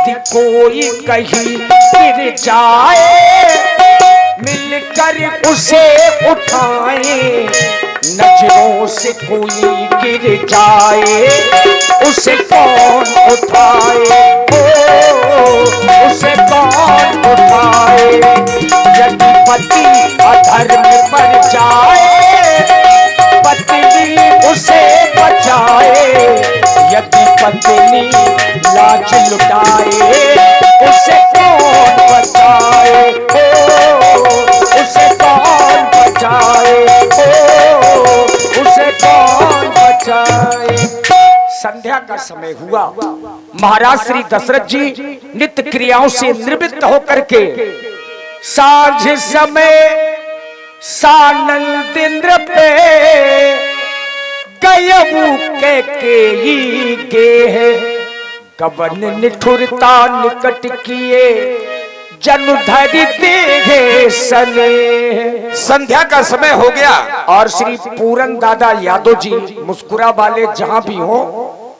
यदि कोई कहीं गिर जाए मिलकर उसे उठाए, नजरों से कोई गिर जाए उसे कौन उठाए, उसे कौन उठाए। यदि पति अधर्म पर जाए पत्नी उसे बचाए, यदि पत्नी लाज लुटाए उसे कौन बचाए, उसे कौन बचाए, उसे कौन बचाए। संध्या का समय हुआ। महाराज श्री दशरथ जी नित्य क्रियाओं से निवृत्त होकर के सांझ समय सानंद इंद्र पे गयबू के गे गबन निठुरता निकट किए जनुधरि देहे सने। संध्या का समय हो गया और श्री पूरन दादा यादव जी मुस्कुरा वाले जहां भी हो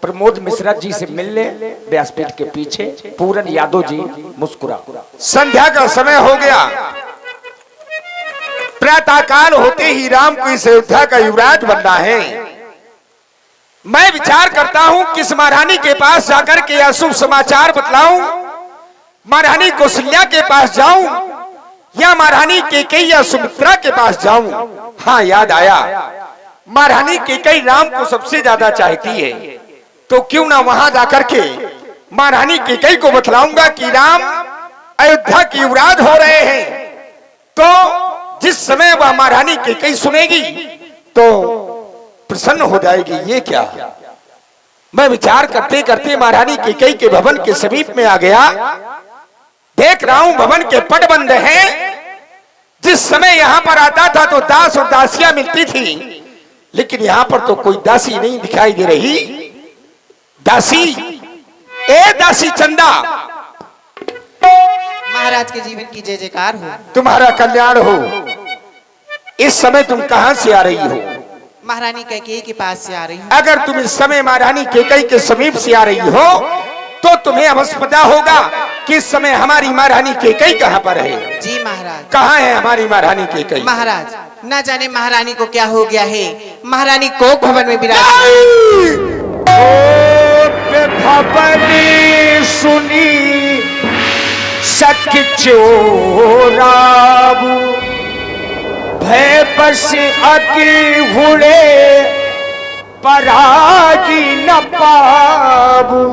प्रमोद मिश्रा जी से मिलने व्यासपीठ के पीछे पूरन यादव जी मुस्कुरा। संध्या का समय हो गया। प्रातः काल होते ही राम को इस अयोध्या का युवराज बनना है। मैं विचार करता हूं किस महारानी के पास जाकर के यह शुभ समाचार बतलाऊं। महारानी कौशल्या के पास जाऊं या महारानी कैकेयी या सुमित्रा के पास जाऊं। हाँ, याद आया, महारानी कैकेयी राम को सबसे ज्यादा चाहती है, तो क्यों ना वहां जाकर के महारानी कैकेयी को बतलाऊंगा कि राम अयोध्या के युवराज हो रहे हैं। तो जिस समय वह महारानी कैकेयी सुनेगी तो प्रसन्न हो जाएगी। ये क्या? मैं विचार करते करते महारानी कैकेयी के भवन के समीप में आ गया। देख रहा हूं भवन के पट बंद हैं। जिस समय यहां पर आता था तो दास और दासियां मिलती थी, लेकिन यहां पर तो कोई दासी नहीं दिखाई दे रही। दासी, ए दासी चंदा, महाराज के जीवन की जय जयकार हो। तुम्हारा कल्याण हो। इस समय तुम कहां से आ रही हो? महारानी कैकेयी के पास से आ रही हूँ। अगर तुम इस समय महारानी कैकेयी के समीप से आ रही हो तो तुम्हें अवश्य पता होगा कि इस समय हमारी महारानी कैकेयी कहां पर है। जी महाराज। कहां है हमारी महारानी कैकेयी? महाराज, न जाने महारानी को क्या हो गया है। महारानी कोक भवन में विराज। भवनी सुनी सख चोराबू भय बस अति हुड़े परागी न पाबू।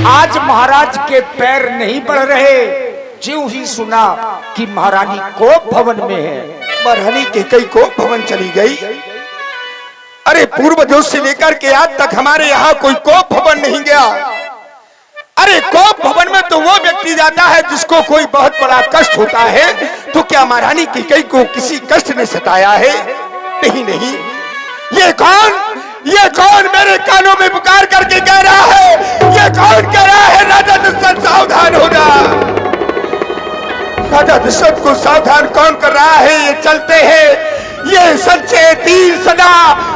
आज महाराज के पैर नहीं बढ़ रहे, ज्यों ही सुना कि महारानी कोप भवन में है। महारानी कैकेयी कोप भवन चली गई। अरे पूर्वजों से लेकर के आज तक हमारे यहाँ कोई कोप भवन नहीं गया। अरे कोप भवन में तो वो व्यक्ति जाता है जिसको कोई बहुत बड़ा कष्ट होता है। तो क्या महारानी कैकेयी को किसी कष्ट ने सताया है? नहीं नहीं। ये कौन मेरे कानों में पुकार करके कह रहा है? ये कौन कह रहा है राजा दशरथ सावधान हो जा? राजा दशरथ को सावधान कौन कर रहा है? ये चलते हैं, ये सच्चे तीर सदा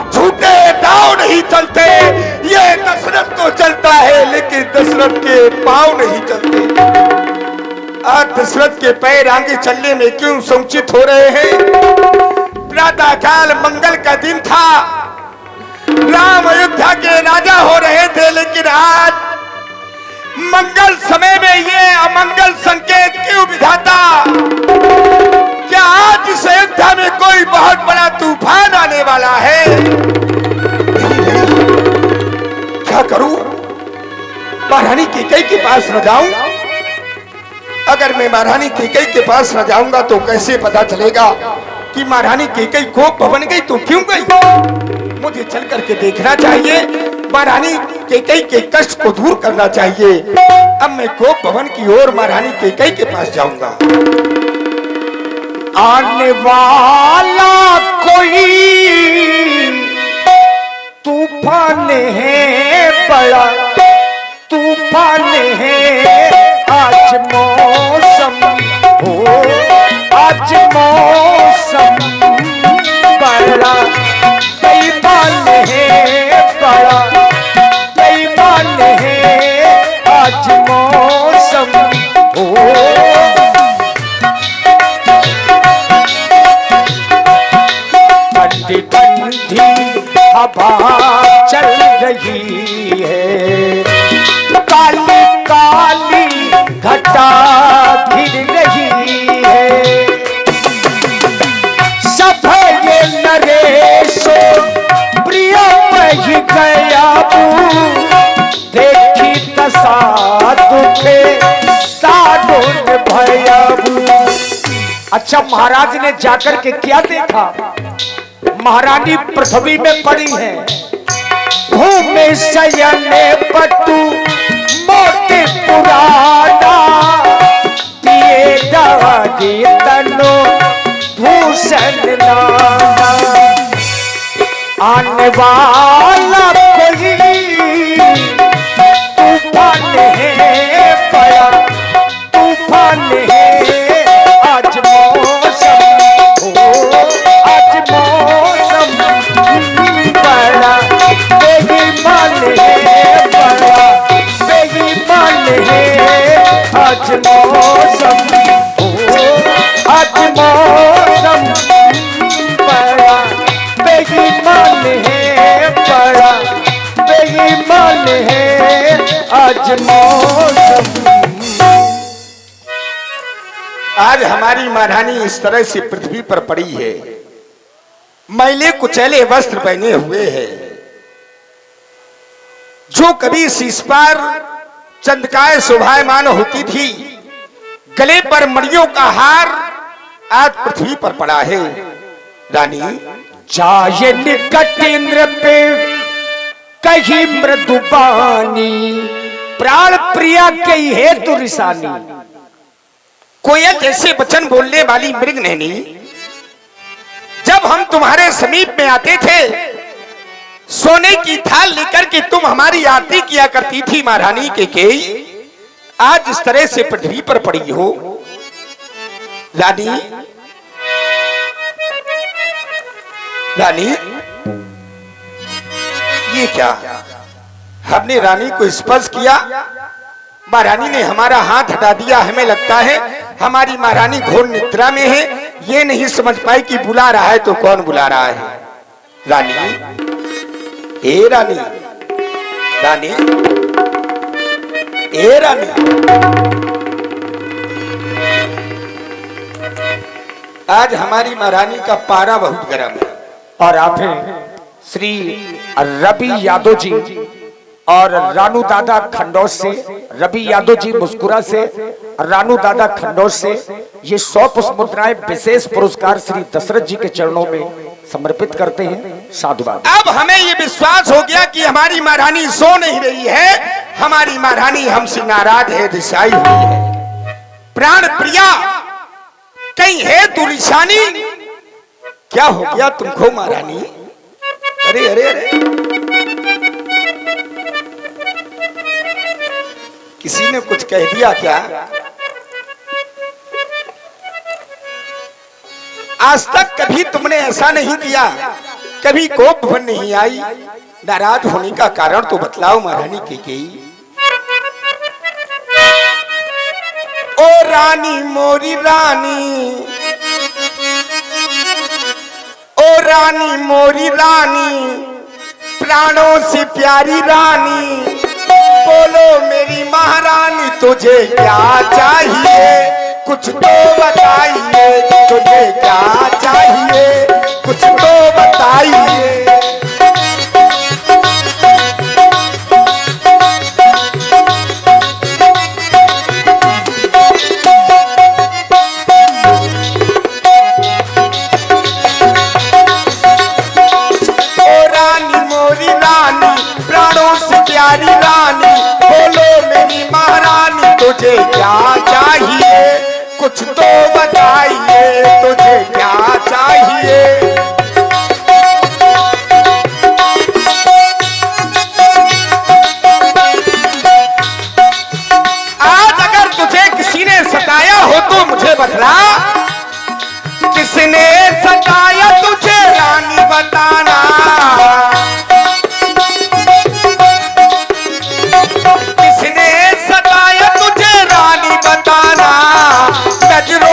झूठे दाव नहीं चलते। ये दशरथ तो चलता है लेकिन दशरथ के पांव नहीं चलते। आज दशरथ के पैर आगे चलने में क्यों संकुचित हो रहे हैं? प्रातः काल मंगल का दिन था, राम अयोध्या के राजा हो रहे थे, लेकिन आज मंगल समय में ये अमंगल संकेत क्यों विधाता? क्या आज इस अयोध्या में कोई बहुत बड़ा तूफान आने वाला है? क्या करूं? महारानी कैकेयी के पास न जाऊं? अगर मैं महारानी कैकेयी के पास न जाऊंगा तो कैसे पता चलेगा कि महारानी कैकेयी कोप भवन गई तो क्यों गई? मुझे चल करके देखना चाहिए, महारानी कैकेयी के कष्ट को दूर करना चाहिए। अब मैं कोप भवन की ओर महारानी कैकेयी के पास जाऊंगा। आने वाला कोई तूफान है, बड़ा तूफान है। आज मौसम हो, आज मौसम बड़ा बेईमान है, बड़ा बेईमान है। आज मौसम बाबू देखी दशा दुखे साधुन भयबू। अच्छा, महाराज ने जाकर के क्या देखा? महारानी पृथ्वी में पड़ी है, भूमि शयन पटु मोटे पुराना, पिए दादी तनो भूषण नाना। आने वाला कोई तूफान है, बड़ा तूफान है, आज मौसम हो, आज मौसम बड़ा बेईमान है, बड़ा बेईमान है, आज मौसम हो, आज मौसम बड़ा बेईमान है, बड़ा बेईमान है, आज मौसम। आज हमारी महारानी इस तरह से पृथ्वी पर पड़ी है, मैले कुचैले वस्त्र पहने हुए है। जो कभी शीश पर चंद्रकाय शोभायमान होती थी, गले पर मणियों का हार, आज पृथ्वी पर पड़ा है। रानी जाए निकट इंद्र पे कही मृदुबानी, प्राण प्रिया कही है तुरिसानी। कोयल जैसे वचन बोलने वाली मृग नैनी, जब हम तुम्हारे समीप में आते थे, सोने की थाल लेकर के तुम हमारी आरती किया करती थी महारानी केकई, आज इस तरह से पृथ्वी पर पड़ी हो। रानी रानी ये क्या? हमने रानी को स्पर्श किया, महारानी ने हमारा हाथ हटा दिया। हमें लगता है हमारी महारानी घोर निद्रा में है, ये नहीं समझ पाई कि बुला रहा है तो कौन बुला रहा है। रानी, ए रानी, रानी, ए रानी। आज हमारी महारानी का पारा बहुत गर्म है। और आप हैं श्री रवि यादव जी और रानू दादा खंडोस से। रवि यादव जी मुस्कुरा से, रानू दादा खंडोस से ये 100 पुष्प मुद्राएं विशेष पुरस्कार श्री दशरथ जी के चरणों में समर्पित करते हैं। साधुवाद। अब हमें ये विश्वास हो गया कि हमारी महारानी सो नहीं रही है, हमारी महारानी हमसे नाराज है, रिसाई हुई है। प्राण प्रिया कहीं है तू निशानी? क्या हो गया तुमको महारानी? अरे अरे अरे, किसी ने कुछ कह दिया क्या? आज तक कभी तुमने ऐसा नहीं किया, कभी कोप भर नहीं आई। नाराज होने का कारण तो बतलाओ महारानी केकई। ओ रानी मोरी रानी, ओ रानी मोरी रानी, प्राणों से प्यारी रानी, बोलो मेरी महारानी तुझे क्या चाहिए? कुछ तो बताइए, तुझे क्या चाहिए? कुछ तो बताइए। ओ रानी मोरी रानी, प्राणों से प्यारी रानी, बोलो मेरी महारानी तुझे क्या चाहिए? कुछ तो बताइए, तुझे क्या चाहिए? आज अगर तुझे किसी ने सताया हो तो मुझे बतला, किसने सताया तुझे रानी बताना। किसने सताया तुझे रानी बताना। नजरों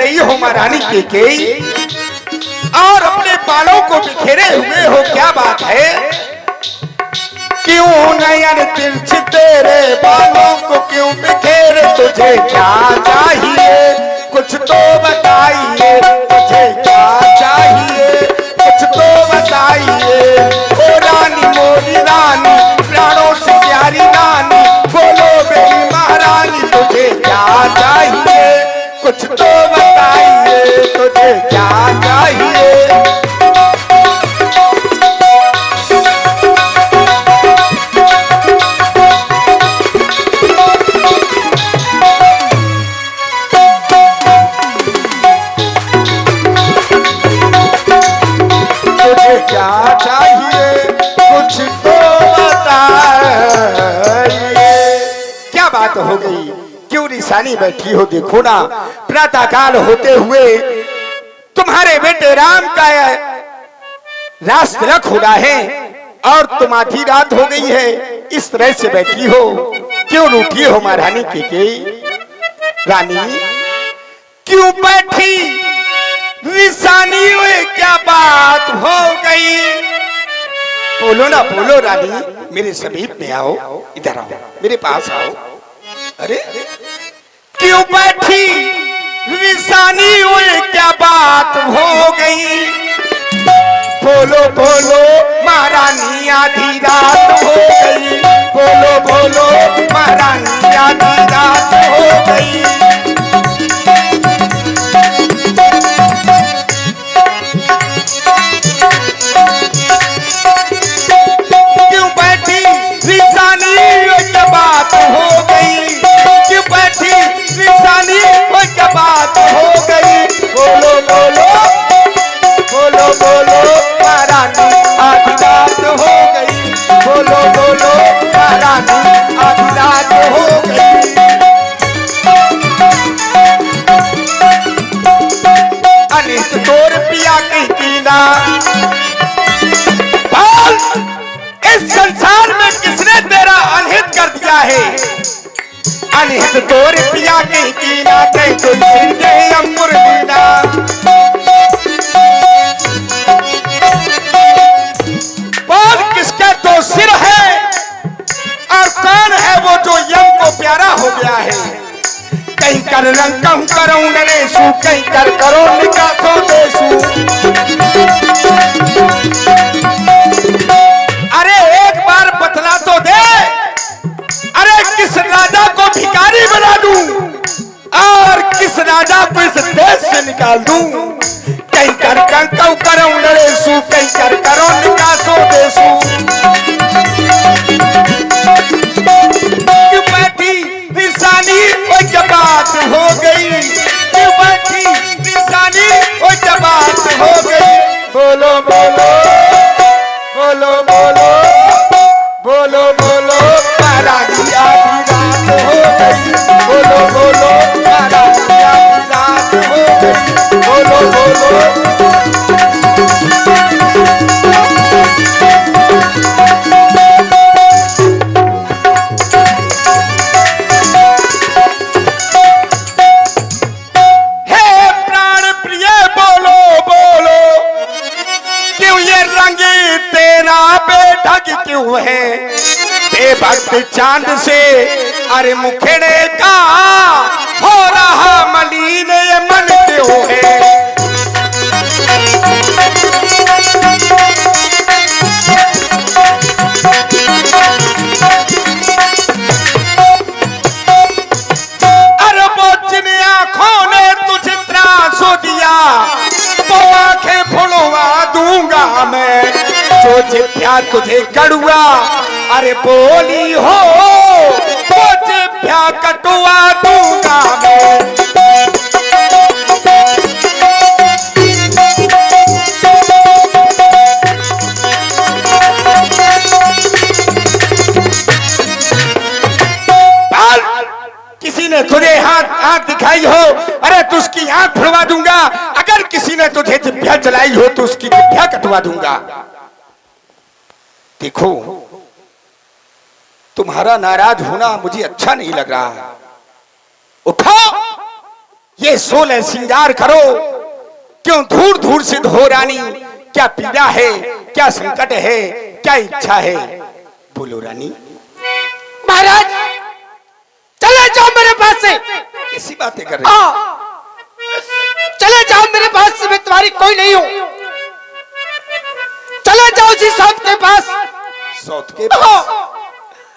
गई हो महारानी कैकेयी और अपने बालों को बिखेरे हुए हो, क्या बात है? क्यों नयन तिरछ तेरे बालों को क्यों बिखेरे? तुझे क्या चाहिए कुछ तो बताइए, तुझे क्या चाहिए कुछ तो बताइए। ओ रानी मोरी रानी प्राणों से प्यारी रानी, बोलो मेरी महारानी तुझे क्या चाहिए कुछ तो बताइए, तुझे क्या चाहिए। क्या चाहिए कुछ तो बताइए। क्या बात हो गई, क्यों निशानी बैठी हो? देखो ना, प्रातः काल होते हुए तुम्हारे बेटे राम का रास तिलक हो रहा है और तुम आधी रात हो गई है, इस तरह से बैठी हो, क्यों रूठी हो महारानी कैकेयी? रानी क्यों बैठी निशानी हुए, क्या बात हो गई? बोलो ना, बोलो रानी, मेरे समीप में आओ, इधर आओ, मेरे पास आओ। अरे क्यों बैठी निशानी हुए, क्या बात हो गई? बोलो बोलो महारानी आधी रात हो गई, बोलो बोलो महारानी आधी रात हो गई। क्यों बैठी निशानी क्या बात हो गई? क्यों बैठी निशानी क्या बात हो गई? बोलो बोलो बोलो बोलो महारानी आधी रात हो गई, बोलो बोलो महारानी आधी रात हो गई। अनित तोर पिया की पीना, इस संसार में किसने तेरा अनहित कर दिया है? अनहित तोर पिया की कीना, कहीं तो अंकुर दीना। बोल किसके तो सिर है और कौन है वो जो यम को प्यारा हो गया है? कहीं कर रंकम करो नरेशु, कहीं कर करो निकासो देशु। अरे एक बार बतला तो दे, अरे किस राजा को भिखारी बना दूं और किस राजा को इस देश से निकाल दूं? कहीं कर कंकव करो नरेशु, कहीं कर करो निकासो देशु। क्यों बैठी निशानी वो जब बात हो गई? क्यों बैठी निशानी वो जब बात हो गई? बोलो बोलो बोलो बोलो बोलो बोलो महारानी आधी रात हो गई, बोलो बोलो महारानी आधी रात हो गई, बोलो बोलो। हे प्राण प्रिय बोलो बोलो, क्यों ये रंगी तेरा बेढंग क्यों है? बेभक्त चांद से अरे मुखड़े का हो रहा मलिन ये मन क्यों है? अरे वो जिन आंखों ने तुझे त्रासो दिया, वो आंखें फुलवा दूंगा मैं। जो जिभ्या तुझे कड़ुआ अरे बोली हो, वो जिभ्या कटुआ दूंगा मैं। किसी ने तुझे आंख दिखाई हो, अरे तो उसकी आंख फुलवा दूंगा। अगर किसी ने तुझे जिभ्या चलाई हो तो उसकी जिभ्या कटवा दूंगा। देखो, तुम्हारा नाराज होना मुझे अच्छा नहीं लग रहा। उठो ये 16 श्रृंगार करो, क्यों धूर धूर से धो रानी? क्या पीड़ा है, क्या संकट है, क्या इच्छा है? बोलो रानी। महाराज चले जाओ मेरे पास से। कैसी बातें कर रहे हो? चले जाओ मेरे पास से, मैं तुम्हारी कोई नहीं हूं। चले जाओ उसी सौत के पास, सौत के पास?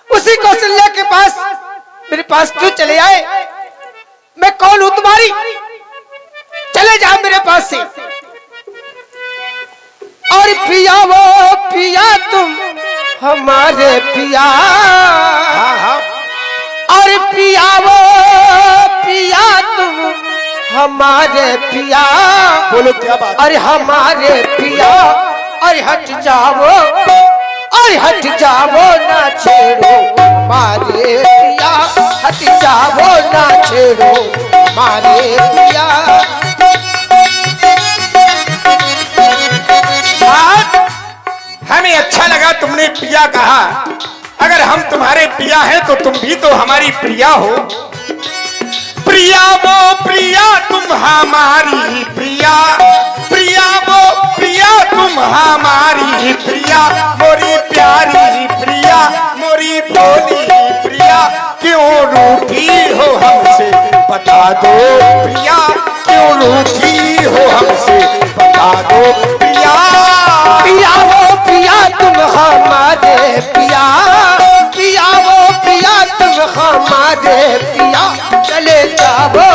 उसी कौशल्या के पास। मेरे पास क्यों चले आए? मैं कौन हूं तुम्हारी? चले जाओ मेरे पास से। और पिया वो पिया तुम हमारे पिया। हाँ हाँ। और पिया वो पिया तुम हमारे पिया। बोलो क्या बात? अरे हमारे पिया, अरे हट जाओ, अरे हट जाओ ना छेड़ो हमारे पिया। हट जाओ ना छेड़ो हमारे पिया। हमें अच्छा लगा तुमने पिया कहा। अगर हम तुम्हारे पिया हैं तो तुम भी तो हमारी प्रिया हो। प्रिया वो प्रिया तुम हमारी प्रिया, प्रिया वो प्रिया तुम हमारी प्रिया, मोरी प्यारी प्रिया, मोरी भोली प्रिया। क्यों रूठी हो हमसे बता दो प्रिया, क्यों रूठी हो हमसे बता दो प्रिया। पिया वो पिया तुम हमारे पिया। पिया वो पिया तुम हमारे पिया। चले जाओ,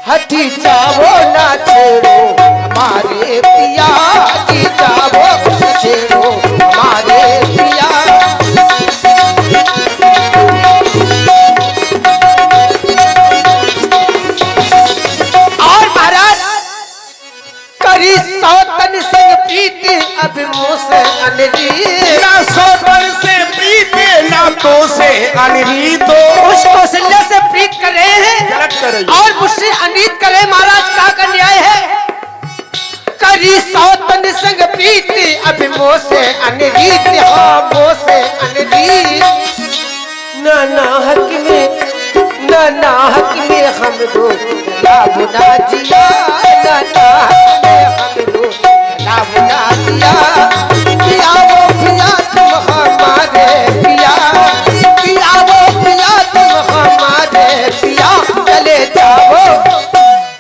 हटी जाओ ना छेड़ो हमारे पिया। हटी जाओ ना छेड़ो हमारे पिया। और महाराज करी सौतन संग प्रीति अब मुँह से अनरी। ना सौतन से प्रीति ना तो से अनरी। तो उस कौशल्या से प्रीत कर रहे हैं, गलत कर रही और मुझसे अनीत करे। महाराज का का न्याय है? करी सौतन संग प्रीति अब मुँह से अनरीत। हाँ मुँह से अनरीत। ना हक में, ना हक में हम दो लाभ ना जिया। ना हक में हम दो लाभ ना जिया। पिया वो पिया तुम हमारे पिया। पिया वो पिया तुम हमारे पिया। चले जाओ,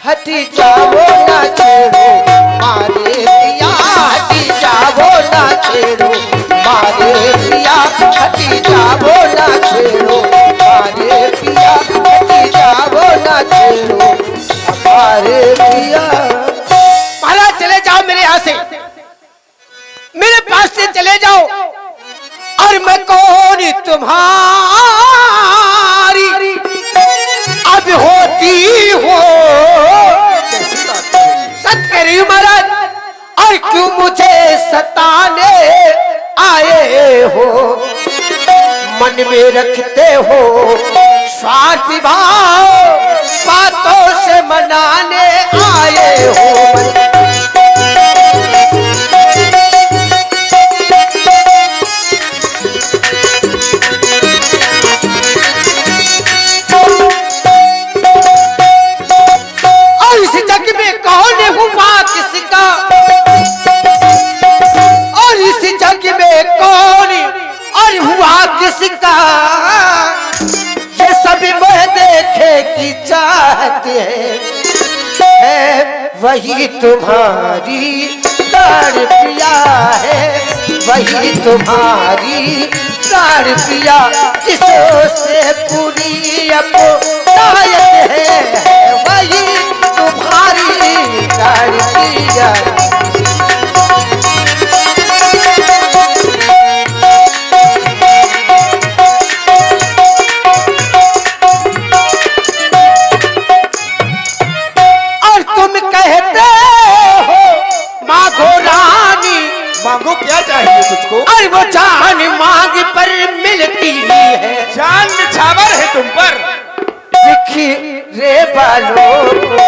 हटी जाओ ना छेड़ो मारे पिया। हटी जाओ ना छेड़ो मारे पिया। हटी जाओ ना छेड़ो मारे पिया। हटी जाओ ना छेड़ो हमारे पिया। महाराज चले जाओ मेरे यहाँ से, मेरे पास से चले जाओ। और मैं कौन तुम्हारी अब होती हो? सच कह रही हूं महाराज। और क्यों मुझे सताने आए हो? मन में रखते हो स्वार्थी भाव, बातों से मनाने आए हो। और इस जग में कौन हुआ किसका? और इस जग में कौन और हुआ किसका? ये सभी वह देखे की चाहते हैं। वही तुम्हारी तार पिया है। वही तुम्हारी तार पिया जिससे पूरी अपनायत है। वही तुम्हारी तार पिया। मांगो क्या चाहिए तुझको? अरे वो जान मांग पर मिलती है। जान निछावर है तुम पर। बिखरे बालों को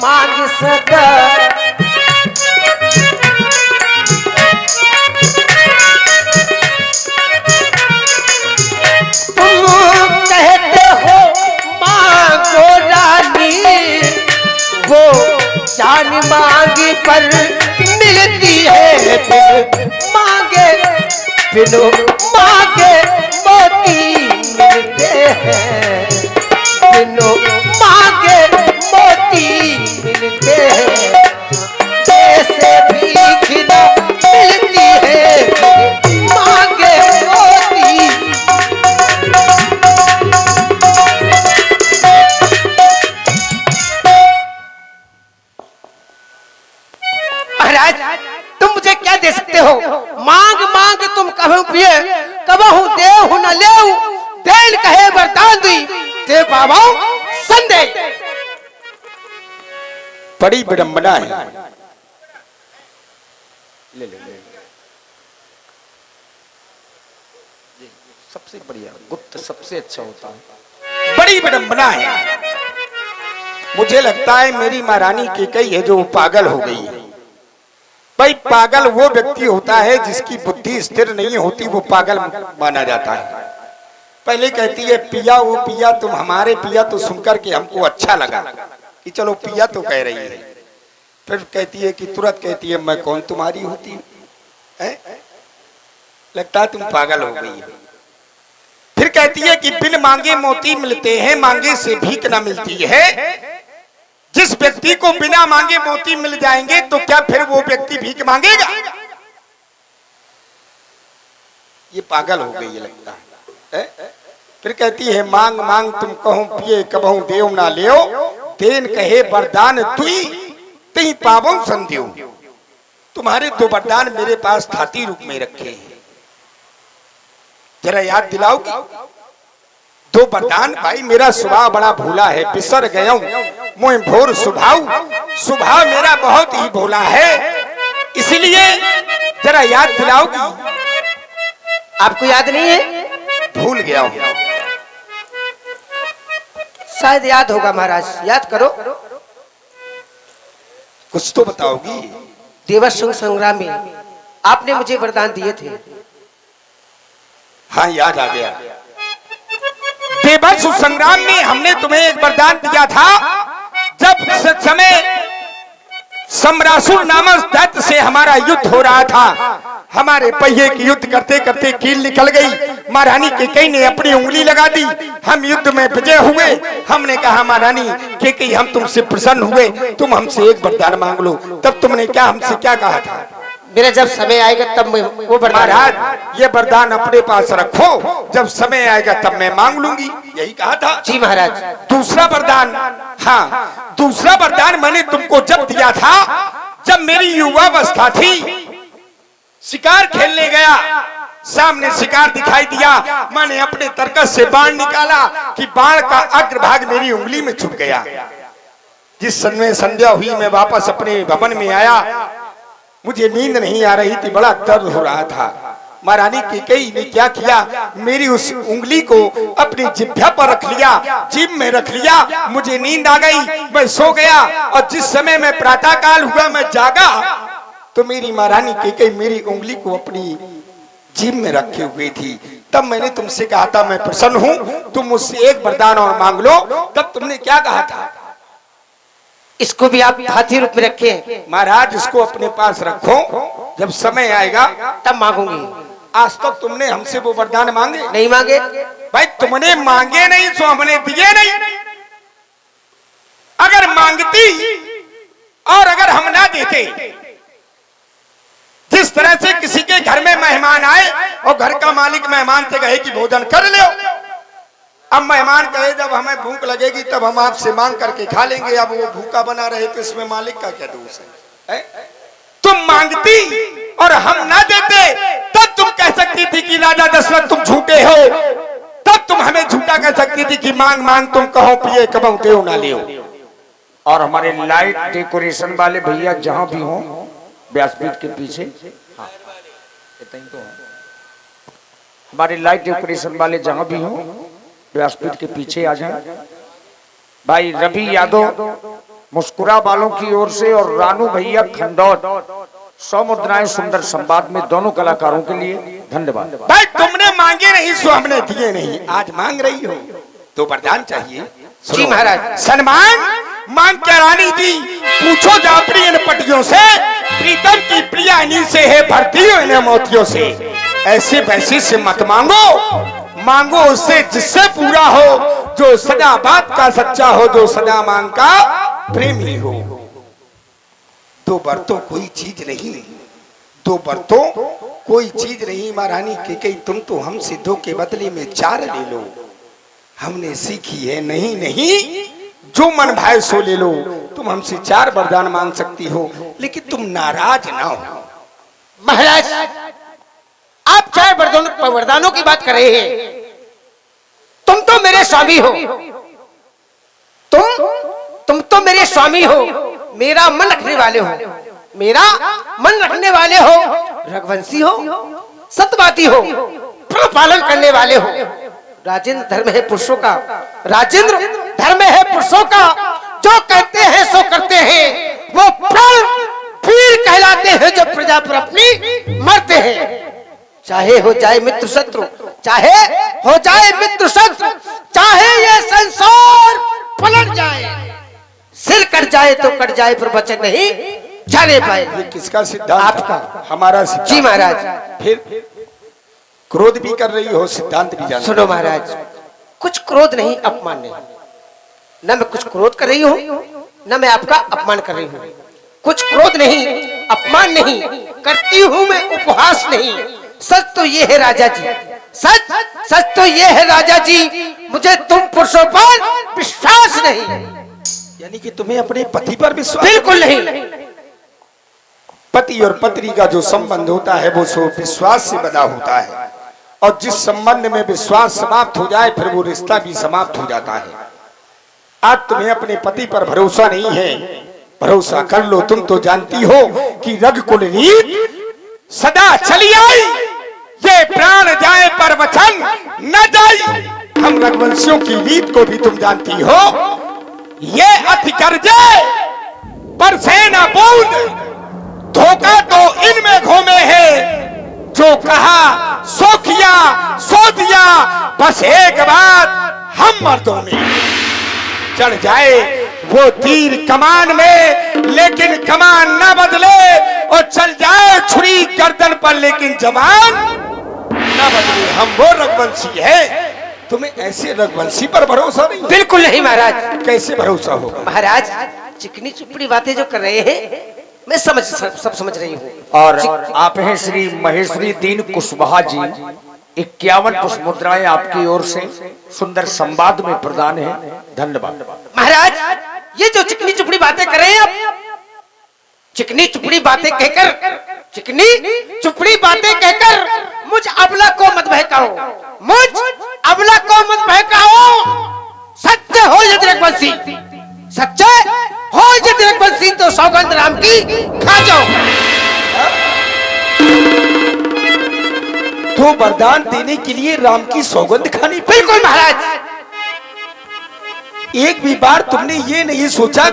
मांग सदा। तुम कहते हो मांगो रानी। जान मांगी पर मिलती है, बिन मांगे मोती मिलते हैं, बिन मांगे मोती मिलते हैं, जैसे भीख न मिलती है, मांगे मोती। महाराज तुम मुझे क्या दे सकते हो? मांग मांग तुम कहूं पिए, कबहू देहु न लेऊ, देन कहे वरदान दी, दे बाबा संदेह। बड़ी विडंबना है। ले ले ले सबसे बढ़िया गुप्त सबसे अच्छा होता है। बड़ी विडंबना है। मुझे लगता है मेरी महारानी कैकेयी है जो पागल हो गई है। भाई पागल वो व्यक्ति होता है जिसकी बुद्धि स्थिर नहीं होती, वो पागल माना जाता है। पहले कहती है पिया, वो पिया तुम हमारे पिया, तो सुनकर के हमको अच्छा लगा कि चलो पिया तो कह रही है। फिर कहती है कि तुरंत कहती है मैं कौन तुम्हारी होती है? लगता है तुम पागल हो गई है। फिर कहती है कि बिन मांगे मोती मिलते हैं, मांगे से भीख न मिलती है। जिस व्यक्ति को बिना मांगे मोती मिल जाएंगे तो क्या फिर वो व्यक्ति भीख मांगेगा? ये पागल हो गई है लगता है। फिर कहती है मांग मांग तुम कहूं पिए, कबहू देव ना लियो, देन कहे वरदान तुई, तही पावो संध्यो। तुम्हारे दो वरदान मेरे पास थाती रूप में रखे हैं, जरा याद दिलाओगी? दो वरदान। भाई मेरा स्वभाव बड़ा भोला है, बिसर गया मोह भोर स्वभाव मेरा बहुत ही भोला है, इसलिए जरा याद दिलाओगी? आपको याद नहीं है? भूल गया हूं। शायद याद होगा महाराज, याद करो। कुछ तो बताओगी? देवासुर संग्राम में आपने मुझे वरदान दिए थे। हाँ याद आ गया। देवासुर संग्राम में हमने तुम्हें एक वरदान दिया था। जब समय सम्रासुर नामक दैत्य से हमारा युद्ध हो रहा था, हमारे पहिए की युद्ध करते करते कील निकल गई, महारानी कैकेयी ने अपनी उंगली लगा दी, हम युद्ध में विजय हुए। हमने कहा महारानी कैकेयी हम तुमसे प्रसन्न हुए, तुम हमसे एक वरदान मांग लो। तब तुमने क्या हमसे क्या कहा था? मेरा जब समय आएगा तब मैं वो वरदान। महाराज ये वरदान अपने पास रखो, जब समय आएगा तब मैं मांग लूंगी, यही कहा था। जी महाराज। दूसरा वरदान, हाँ दूसरा वरदान मैंने तुमको जब दिया था, जब मेरी युवावस्था थी, शिकार खेलने गया, सामने शिकार दिखाई दिया, मैंने अपने तरकस से बाण निकाला कि बाण का अग्रभाग मेरी उंगली में छूट गया। जिस समय संध्या हुई मैं वापस अपने भवन में आया, मुझे नींद नहीं आ रही थी, बड़ा दर्द हो रहा था। महारानी कैकेयी ने क्या किया, मेरी उस उंगली को अपनी जिह्वा पर रख लिया, जीभ में रख लिया। मुझे नींद आ गई, मैं सो गया, और जिस समय मैं प्रातः काल हुआ मैं जागा तो मेरी महारानी कैकेयी मेरी उंगली को अपनी जीभ में रखे हुई थी। तब मैंने तुमसे कहा था मैं प्रसन्न हूं, तुम मुझसे एक वरदान और मांग लो। तब तुमने क्या कहा था? इसको भी आप हाथी रूप में रखे। महाराज इसको अपने पास रखो, जब समय आएगा तब मांगूंगी। आज तक तुमने हमसे वो वरदान मांगे नहीं? मांगे भाई, तुमने मांगे नहीं तो हमने दिए नहीं। अगर मांगती और अगर हम ना देते, जिस तरह से किसी के घर में मेहमान आए और घर का मालिक मेहमान से कहे कि भोजन कर लो, अब मेहमान कहे जब हमें भूख लगेगी तब हम आपसे मांग करके खा लेंगे, अब वो भूखा बना रहे तो इसमें मालिक का क्या दोष है? तुम मांगती और हम ना देते, तब तुम कह सकती थी कि राजा दशरथ तुम झूठे हो, तब तुम हमें झूठा कह सकती थी कि मांग मांग तुम कहो पिए, कबहू देव ना लियो। और हमारे लाइट डेकोरेशन वाले भैया जहां भी हों व्यासपीठ के पीछे, हाँ इतना ही तो है। हमारे लाइट डेकोरेशन वाले जहां भी हों व्यासपीठ के पीछे आ जाए। भाई रवि यादव मुस्कुरा वालों की ओर से और रानू भैया खंडौत 100 मुद्राएं सुंदर संवाद में दोनों कलाकारों के लिए धन्यवाद। भाई तुमने मांगे नहीं सो हमने दिए नहीं, आज मांग रही हो तो वरदान चाहिए। जी महाराज। सम्मान मांग क्या रानी दी, पूछो जा अपनी इन पटियों से, प्रीतम की प्रिया इन्हीं से है, भरती हो इन्हें मोतियों से। ऐसे वैसे से मत मांगो, मांगो उससे जिससे पूरा हो, जो सदा बात का सच्चा हो, जो सदा मांग का प्रेमी हो। दो बरतों कोई चीज नहीं, दो बरतों कोई चीज नहीं, महारानी कैकेयी तुम तो हमसे दो के बदले में चार ले लो। हमने सीखी है नहीं नहीं, जो मन भाए सो ले लो। तुम हमसे चार वरदान मांग सकती हो, लेकिन तुम नाराज ना हो। महाराज आप चार वरदानों की बात कर रहे हैं, तुम तो मेरे स्वामी हो, तुम तो मेरे स्वामी हो, मेरा मन रखने वाले हो, मेरा मन रखने वाले हो, रघुवंशी हो, सत्यवादी हो, पालन करने वाले हो। राजेंद्र धर्म है पुरुषों का, राजेंद्र धर्म है पुरुषों का, जो कहते हैं सो करते हैं, वो वीर कहलाते हैं जो प्रजा पर अपनी मरते हैं। चाहे हो जाए मित्र शत्रु, चाहे हो जाए मित्र शत्रु, चाहे ये संसार पलट जाए, सिर कट जाए तो कट जाए, पर वचन नहीं जाने पाए। ये किसका सिद्धांत? आपका। हमारा सिद्धांत। जी महाराज। फिर क्रोध भी कर रही हो, सिद्धांत भी जानते। सुनो महाराज, कुछ क्रोध नहीं, अपमान नहीं, न मैं कुछ क्रोध कर रही हूँ, न मैं आपका अपमान कर रही हूँ। कुछ क्रोध नहीं, अपमान नहीं करती हूँ मैं, उपहास नहीं। सच तो ये है राजा जी, सच तो ये है राजा जी, मुझे तुम पुरुषों पर विश्वास नहीं। यानी कि तुम्हें अपने पति पर विश्वास? बिल्कुल नहीं। पति और पत्नी का जो संबंध होता है वो सो विश्वास से बना होता है, और जिस संबंध में विश्वास समाप्त हो जाए फिर वो रिश्ता भी समाप्त हो जाता है। आज तुम्हें अपने पति पर भरोसा नहीं है, भरोसा कर लो। तुम तो जानती हो कि रघुकुल रीत सदा चली आई, ये प्राण जाए पर वचन न जाए। हम रघुवंशियों की रीत को भी तुम जानती हो, ये अति गर्जे पर सेना बूंद, धोखा तो इनमें घूमे है, जो कहा सो किया सो दिया, बस एक बात हम मर्दों में चढ़ जाए वो तीर कमान में, लेकिन कमान न बदले, और चल जाए छुरी गर्दन पर, लेकिन जवान न बदले। हम वो रघुवंशी है, तुम्हें ऐसे रघुवंशी पर भरोसा नहीं? बिल्कुल नहीं महाराज। कैसे भरोसा होगा? महाराज चिकनी चुपड़ी बातें जो कर रहे हैं मैं सब समझ रही हूँ। और आप हैं श्री महेश्वरी दीन कुशवाहा जी, 51 पुष्प मुद्राएं आपकी ओर से सुंदर संवाद में प्रदान है। धन्यवाद। महाराज ये जो चिकनी चुपड़ी बातें कर रहे हैं आप, चिकनी चुपड़ी बातें कहकर, चिकनी चुपड़ी बातें कहकर मुझ अबला को मत बहकाओ, मुझ अबला को मत बहकाओ। सत्य हो यदि रघुवंशी, सच्चे हो यदि रघुवंशी, तो सौगंध राम की खा जाओ। तो वरदान देने के लिए राम की सौगंध खानी? बिल्कुल महाराज। एक भी बार तुमने ये नहीं सोचा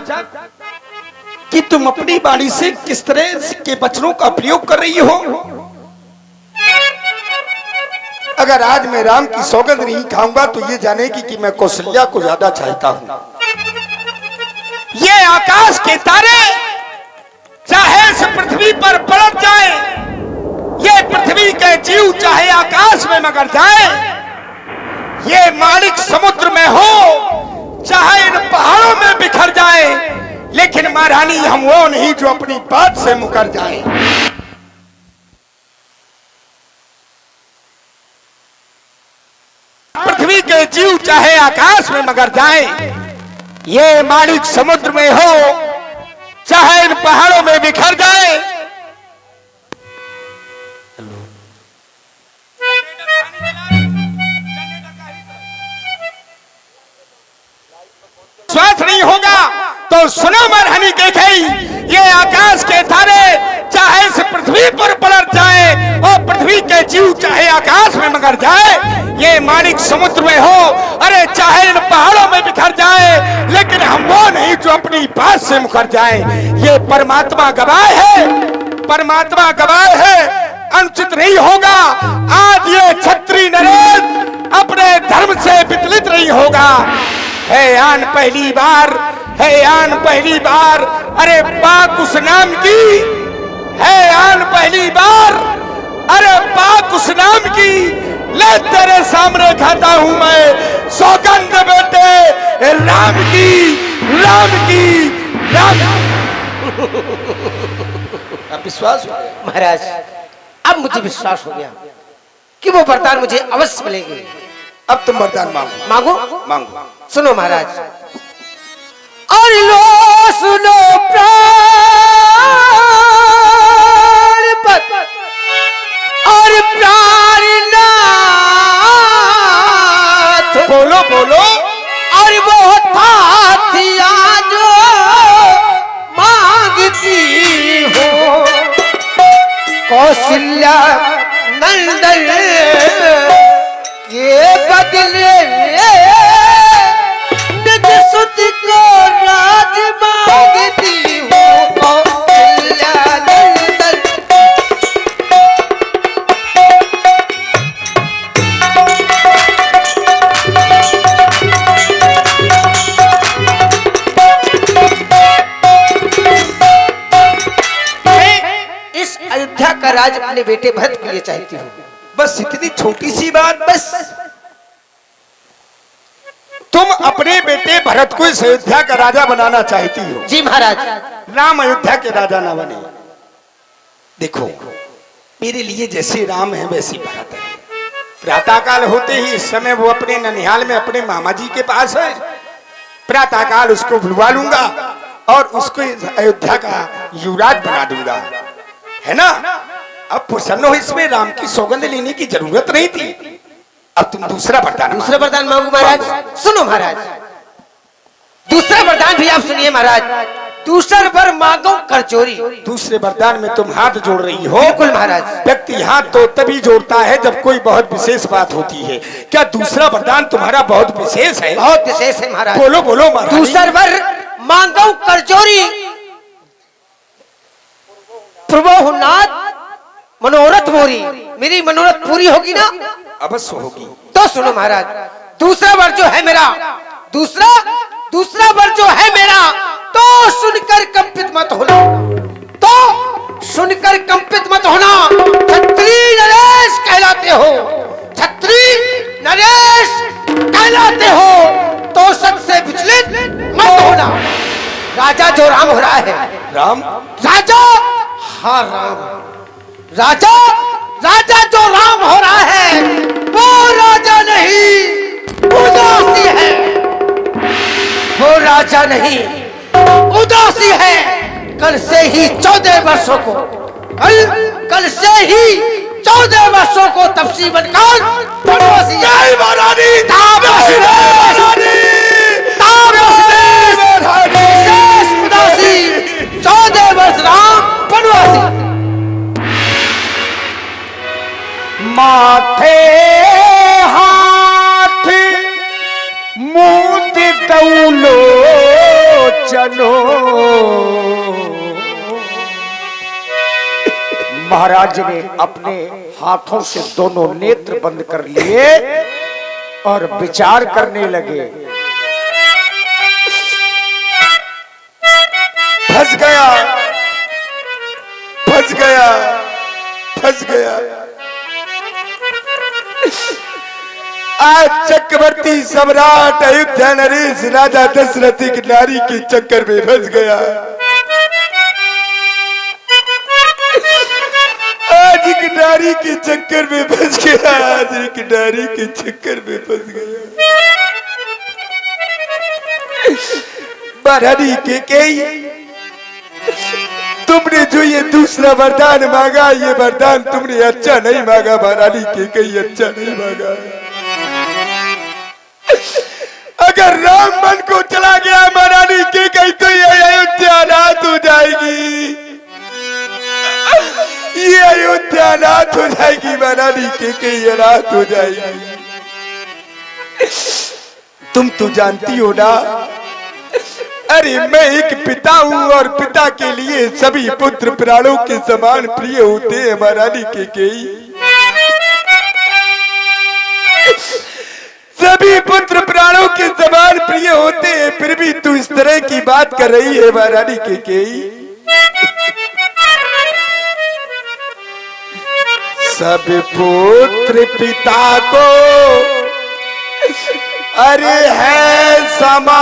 कि तुम अपनी वाणी से किस तरह के वचनों का प्रयोग कर रही हो? अगर आज मैं राम की सौगंध नहीं खाऊंगा तो ये जानेगी कि मैं कौशल्या को ज्यादा चाहता हूं। ये आकाश के तारे चाहे इस पृथ्वी पर पलट जाए, ये पृथ्वी के जीव चाहे आकाश में मगर जाए, ये मालिक समुद्र में हो चाहे इन पहाड़ों में बिखर जाए, लेकिन महारानी हम वो नहीं जो अपनी बात से मुकर जाए। पृथ्वी के जीव चाहे आकाश में मगर जाए, ये मालिक समुद्र में हो चाहे इन पहाड़ों में बिखर जाए। विश्वास नहीं होगा तो सुनो महारानी कैकेयी, ये आकाश के तारे चाहे इस पृथ्वी पर पलट जाए, और पृथ्वी के जीव चाहे आकाश में मगर जाए, ये मालिक समुद्र में हो, अरे चाहे इन पहाड़ों में बिखर जाए, लेकिन हम वो नहीं जो अपनी बात से मुकर जाए। ये परमात्मा गवाह है, परमात्मा गवाह है, अनुचित नहीं होगा। आज ये क्षत्रिय नरेश अपने धर्म से विचलित नहीं होगा। है आन पहली बार, है आन पहली बार, अरे पाक उस नाम की है आन पहली बार, अरे पाक उस नाम की, ले तेरे सामने खाता हूं मैं सौगंध बेटे राम की, राम की, राम। अब विश्वास हो गया महाराज, अब मुझे विश्वास हो गया कि वो वरदान मुझे अवश्य मिलेगी। अब तुम वरदान मांगो। मांगो? मांगो। सुनो महाराज, और लो सुनो और प्राणनाथ, बोलो बोलो। और वो थाथिया जो मांगती हो, कौशल्या नंदन के बदले निज सुत को राज मांगती हो, कौशल्या नंदन। इस अयोध्या का राज अपने बेटे भरत के लिए चाहती हूँ। बस इतनी छोटी सी बात, बस तुम अपने बेटे भरत को इस अयोध्या का राजा बनाना चाहती हो? जी महाराज। राम अयोध्या के राजा ना बने। देखो, मेरे लिए जैसे राम है वैसे भरत है। प्रातःकाल होते ही इस समय वो अपने ननिहाल में अपने मामा जी के पास है। प्रातःकाल उसको बुलवा लूंगा और उसको अयोध्या का युवराज बना दूंगा, है ना? अब प्रसन्न हो, इसमें राम की सौगंध लेने की जरूरत नहीं थी। अब तुम दूसरा वरदान। दूसरा वरदान मांगू महाराज? सुनो महाराज, दूसरा वरदान भी आप सुनिए महाराज। दूसरा वर मांगो करचोरी। दूसरे वरदान में तुम हाथ जोड़ रही हो? बिल्कुल महाराज। व्यक्ति हाथ तो तभी जोड़ता है जब कोई बहुत विशेष बात होती है। क्या दूसरा वरदान तुम्हारा बहुत विशेष है? बहुत विशेष है महाराज। बोलो बोलो महाराज। दूसरा वर मांगो करचोरी, प्रभु नाथ मनोरथ मोरी। मेरी मनोरथ पूरी होगी ना? अवश्य होगी। तो सुनो महाराज, दूसरा वर जो है मेरा, दूसरा वर जो है मेरा, तो सुनकर कंपित मत होना, तो सुनकर कंपित मत होना। छत्री नरेश कहलाते हो, छत्री नरेश कहलाते हो, तो सच से विचलित मत होना। राजा जो राम हो रहा है, राम राजा, हाँ राम, राजा जो राम हो रहा है वो राजा नहीं, उदासी है। वो राजा नहीं, उदासी है। कल से ही 14 वर्षों को, कल से ही 14 वर्षों को तपसी बनकर वनवासी उदासी 14 वर्ष राम वनवासी। माथे हाथ मूंद दौलो चलो। महाराज ने अपने हाथों से दोनों नेत्र बंद कर लिए और विचार करने लगे। फंस गया, फंस गया, फंस गया। आज चक्रवर्ती सम्राट अयोध्या नरेश राजा दशरथ की नारी के चक्कर में फंस गया। आज एक नारी के चक्कर में फंस गया, आज एक नारी के चक्कर में फंस गया। महारानी केकई, तुमने जो ये दूसरा वरदान मांगा, ये वरदान तुमने अच्छा नहीं मांगा महारानी केकई, अच्छा नहीं मांगा। अगर राम मन को चला गया महारानी केकई तो ये अयोध्या अनाथ हो जाएगी, ये अयोध्या अनाथ हो जाएगी, महारानी केकई अनाथ हो जाएगी। तुम तो जानती हो ना, अरे मैं एक पिता हूँ और पिता के लिए सभी पुत्र प्राणों के समान प्रिय होते हैं महारानी केकई। सभी पुत्र प्राणों के समान प्रिय होते हैं, फिर भी तू इस तरह की बात कर रही है महारानी कैकेयी। सब पुत्र पिता को अरे है समानो,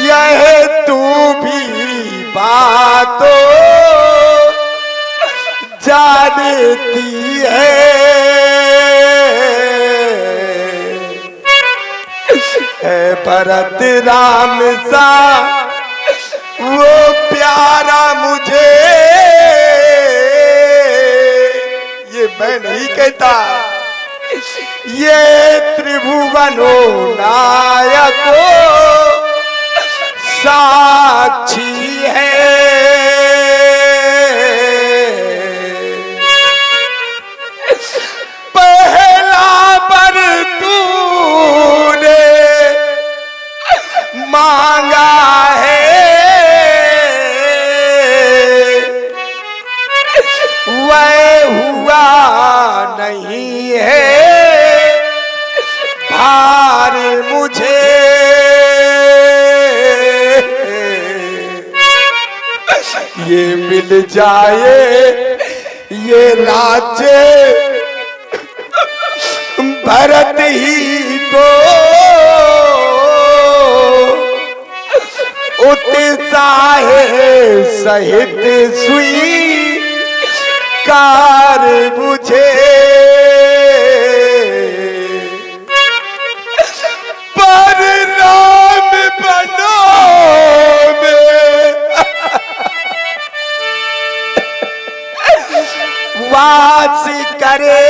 यह तू भी बातों जानती है। भरत राम सा वो प्यारा मुझे, ये मैं नहीं कहता, ये त्रिभुवनो नायको साक्षी है। पहला बर तूने मांगा है, वह हुआ नहीं है भार मुझे। ये मिल जाए ये राज्य भरत ही को, उत्साहे सहित स्वीकार मुझे। पर राम बनो वास करे,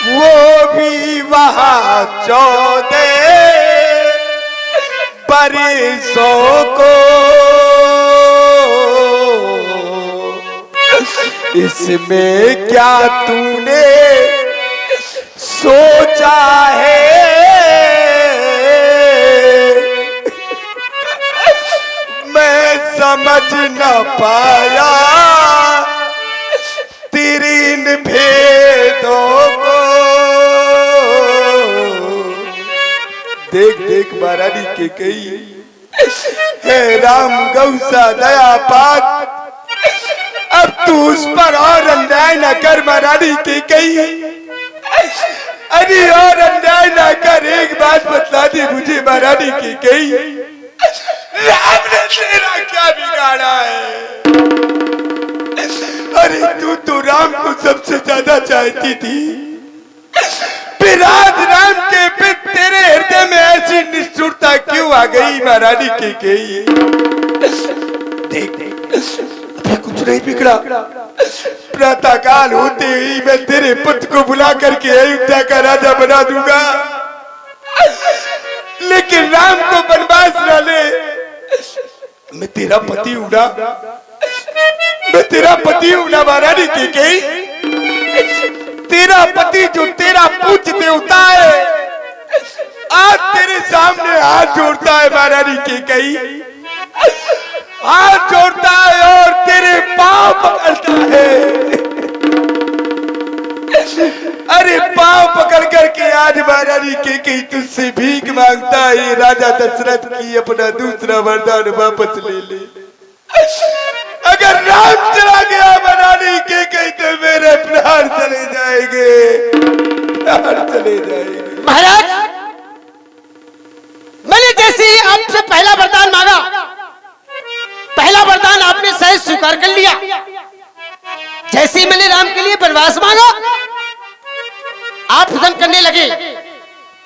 वो भी वहाँ 14 बरसों को। इसमें क्या तूने सोचा है, मैं समझ न पाया तेरे इन भेदों को। देख देख महारानी कैकेयी, हे राम गौसा दया पाक, अब तू उस पर और अन्याय न कर महारानी कैकेयी। अरे और अन्याय न कर, एक बात बतला दे मुझे महारानी कैकेयी, राम ने तेरा क्या बिगाड़ा है? अरे तू तो राम को सबसे ज्यादा चाहती थी, फिर आज राम के फिर तेरे हृदय में ऐसी निष्ठुरता क्यों आ गई महारानी कैकेयी? देख देख कुछ नहीं बिगड़ा, प्रातः काल होते ही मैं तेरे पुत्र को बुला करके अयोध्या का राजा बना दूंगा, लेकिन राम को वनवास न ले। मैं तेरा पति हूं ना, मैं तेरा पति हूं ना महारानी कैकेयी। तेरा पति जो तेरा पूज्य देवता है, आज तेरे सामने हाथ जोड़ता है महारानी कैकेयी, हाथ जोड़ता है और तेरे पांव पकड़ता है। अरे पांव पकड़ करके आज महारानी कैकेयी तुझसे भीख मांगता है, राजा दशरथ की अपना दूसरा वरदान वापस ले ले। अगर राम चला गया महारानी कैकेयी तो मेरे प्राण चले जाएंगे, प्राण चले जाएंगे। महाराज, मैंने जैसे ही आपसे पहला वरदान मांगा, पहला वरदान आपने सहज स्वीकार कर लिया। जैसे ही मैंने राम के लिए वनवास मांगा, आप हुजन करने लगे।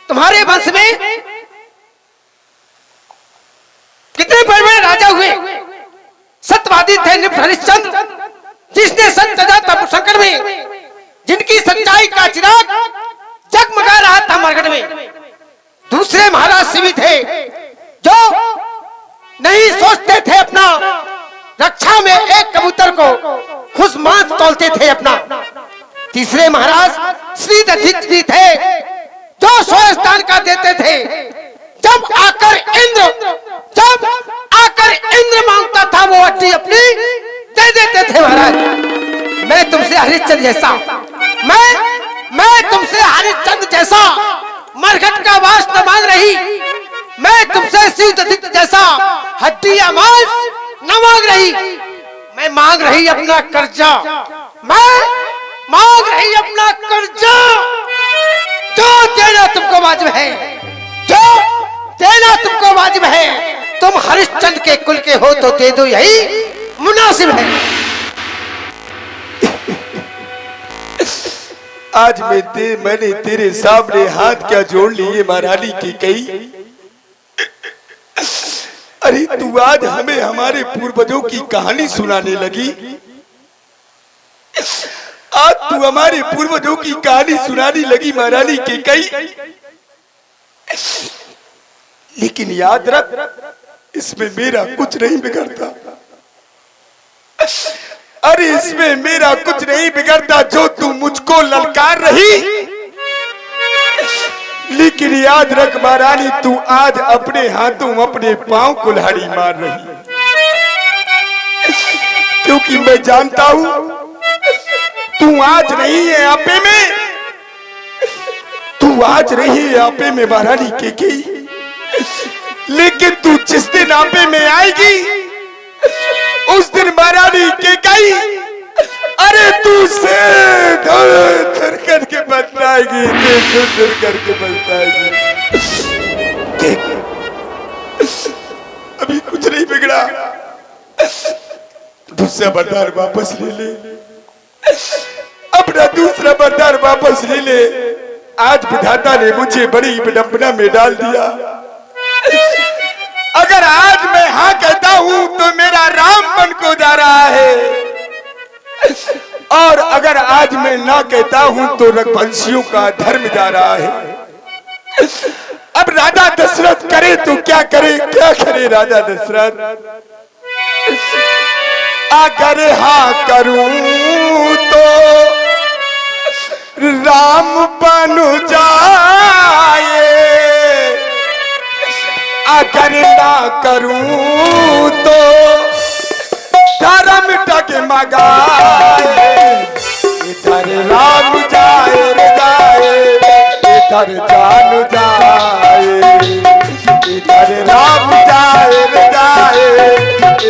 तुम्हारे वंश में कितने बड़े बड़े राजा हुए, सत्यवादी थे हरिश्चंद्र, जिसने सत्य था संकट में, जिनकी सच्चाई का चिराग जगमगा रहा था मरकट में। दूसरे महाराज शिवी थे जो नहीं सोचते थे अपना, रक्षा में एक कबूतर को खुश मांस तोलते थे अपना। तीसरे महाराज श्री दधिच जी थे जो स्वस्थान का देते थे। जब आकर इंद्र मांगता था वो अट्टी अपनी कहते थे महाराज, मैं तुमसे हरिश्चंद्र जैसा, मैं तुमसे हरिश्चंद्र जैसा मरघट का वास न मांग रही, मैं तुमसे शिव दत्त जैसा हड्डी या मांस न मांग रही, मैं मांग रही अपना कर्जा, मैं मांग रही अपना कर्जा। जो देना तुमको वाजिब है, जो देना तुमको वाजिब है, तुम हरिश्चंद्र के कुल के हो तो दे दो, यही मुनासिब है। आज मैंने तेरे सामने हाथ क्या जोड़ लिए महारानी की कही। अरे तू आज हमें हमारे पूर्वजों की कहानी सुनाने लगी। आज तू हमारे पूर्वजों की कहानी सुनाने लगी महारानी की कही। लेकिन याद रख, इसमें मेरा कुछ नहीं बिगड़ता। अरे इसमें मेरा कुछ नहीं बिगड़ता जो तू मुझको ललकार रही। लेकिन याद रख महारानी, तू आज अपने हाथों अपने पांव कुल्हाड़ी मार रही, क्योंकि मैं जानता हूं तू आज नहीं है आपे में, तू आज नहीं है आपे में महारानी के, लेकिन तू जिस दिन आपे में आएगी उस दिन महारानी के कई, अरे तू से धर करके बतलाएगी, धर करके बतलाएगी। देख अभी कुछ नहीं बिगड़ा, दूसरा बरदार वापस ले ले, अपना दूसरा बरदार वापस ले ले। आज विधाता ने मुझे बड़ी विडंबना में डाल दिया। अगर आज मैं हाँ कहता हूं तो मेरा राम बन को जा रहा है, और अगर आज मैं ना कहता हूं तो रघुवंशियों का धर्म जा रहा है। अब राजा दशरथ करे तो क्या करे, क्या करे राजा दशरथ। अगर हाँ करूं तो राम बन जाए, अगर ना करूं तो धर्म डगमगाए। इधर राम जाए रे जाए, इधर जान जाए, इधर राम जाए रे जाए,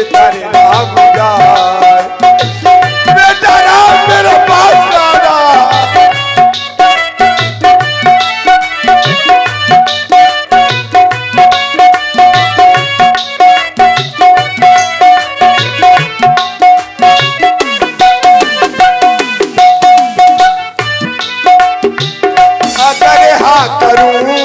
इधर राम जाए। बेटा राम मेरे पास आना। अगर हाँ करूं